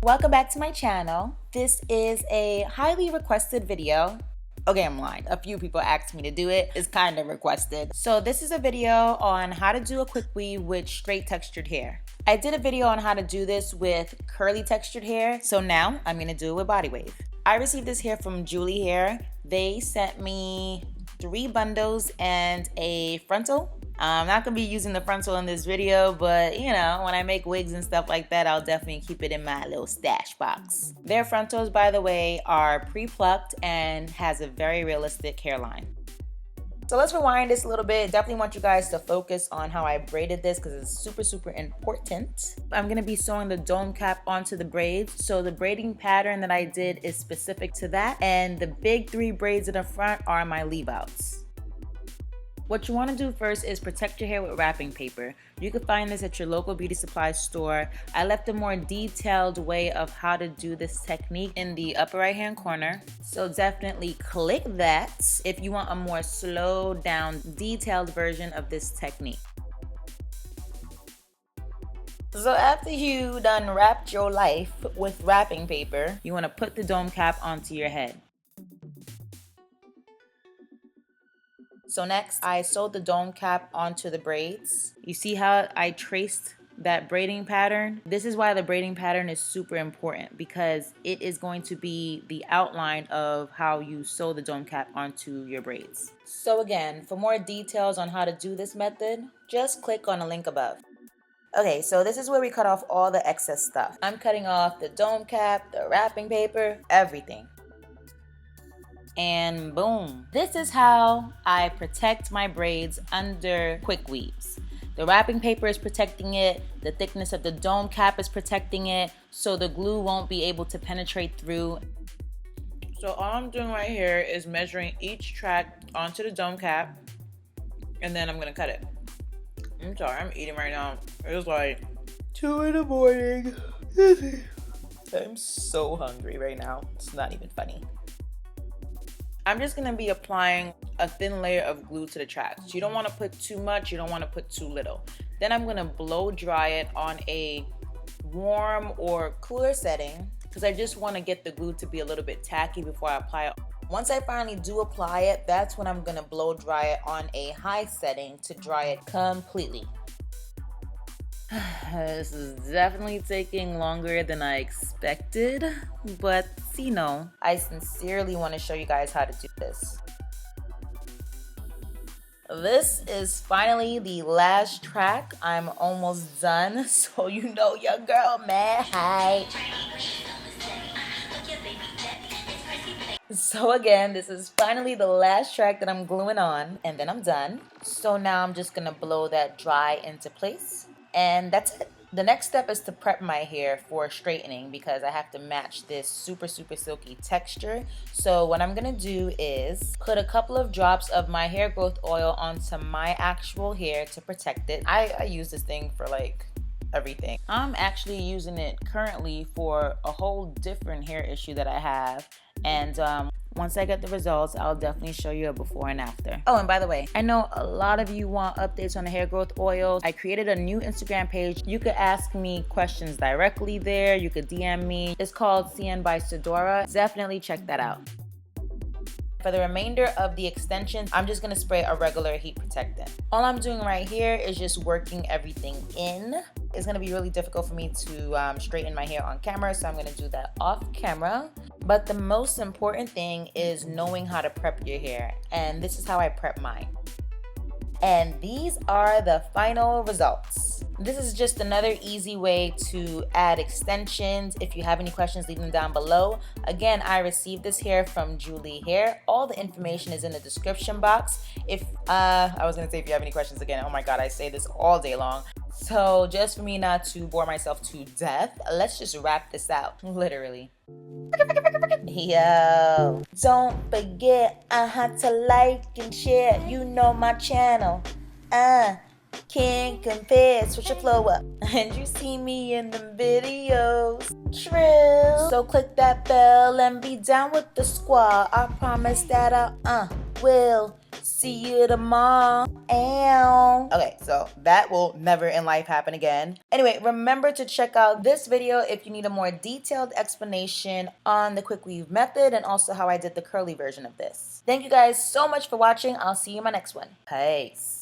Welcome back to my channel. This is a highly requested video. Okay, I'm lying. A few people asked me to do it. It's kind of requested. So this is a video on how to do a quick weave with straight textured hair. I did a video on how to do this with curly textured hair, so now I'm gonna do it with body wave. I received this hair from Julee Hair. They sent me 3 bundles and a frontal. I'm not gonna be using the frontal in this video, but you know, when I make wigs and stuff like that, I'll definitely keep it in my little stash box. Their frontals, by the way, are pre-plucked and has a very realistic hairline. So let's rewind this a little bit. Definitely want you guys to focus on how I braided this because it's super important. I'm gonna be sewing the dome cap onto the braids. So the braiding pattern that I did is specific to that. And the big 3 braids in the front are my leave outs. What you want to do first is protect your hair with wrapping paper. You can find this at your local beauty supply store. I left a more detailed way of how to do this technique in the upper right hand corner. So definitely click that if you want a more slowed down, detailed version of this technique. So after you done wrapped your life with wrapping paper, you want to put the dome cap onto your head. So next, I sewed the dome cap onto the braids. You see how I traced that braiding pattern? This is why the braiding pattern is super important because it is going to be the outline of how you sew the dome cap onto your braids. So again, for more details on how to do this method, just click on the link above. Okay, so this is where we cut off all the excess stuff. I'm cutting off the dome cap, the wrapping paper, everything. And boom. This is how I protect my braids under quick weaves. The wrapping paper is protecting it, the thickness of the dome cap is protecting it, so the glue won't be able to penetrate through. So all I'm doing right here is measuring each track onto the dome cap, and then I'm gonna cut it. I'm sorry, I'm eating right now. It's like 2 in the morning. I'm so hungry right now. It's not even funny. I'm just gonna be applying a thin layer of glue to the tracks. You don't wanna put too much, you don't wanna put too little. Then I'm gonna blow dry it on a warm or cooler setting because I just wanna get the glue to be a little bit tacky before I apply it. Once I finally do apply it, that's when I'm gonna blow dry it on a high setting to dry it completely. This is definitely taking longer than I expected, but you know, I sincerely want to show you guys how to do this. This is finally the last track. I'm almost done, so you know your girl mad hype. So again, this is finally the last track that I'm gluing on, and then I'm done. So now I'm just gonna blow that dry into place. And that's it. The next step is to prep my hair for straightening because I have to match this super silky texture. So what I'm gonna do is put a couple of drops of my hair growth oil onto my actual hair to protect it. I use this thing for like everything. I'm actually using it currently for a whole different hair issue that I have. And once I get the results, I'll definitely show you a before and after. Oh, and by the way, I know a lot of you want updates on the hair growth oils. I created a new Instagram page. You could ask me questions directly there. You could DM me. It's called CN by Sedora. Definitely check that out. For the remainder of the extensions, I'm just gonna spray a regular heat protectant. All I'm doing right here is just working everything in. It's gonna be really difficult for me to straighten my hair on camera, so I'm gonna do that off camera. But the most important thing is knowing how to prep your hair, and this is how I prep mine. And these are the final results. This is just another easy way to add extensions. If you have any questions, leave them down below. Again, I received this hair from Julee Hair. All the information is in the description box. If I was gonna say if you have any questions again, oh my god, I say this all day long. So just for me not to bore myself to death, let's just wrap this out, literally. Yo, don't forget I had to like and share, you know my channel. Can't compare, switch your flow up. And you see me in the videos. Trill. So click that bell and be down with the squad. I promise that I'll will see you tomorrow. Ow. Okay, so that will never in life happen again. Anyway, remember to check out this video if you need a more detailed explanation on the quick weave method and also how I did the curly version of this. Thank you guys so much for watching. I'll see you in my next one. Peace.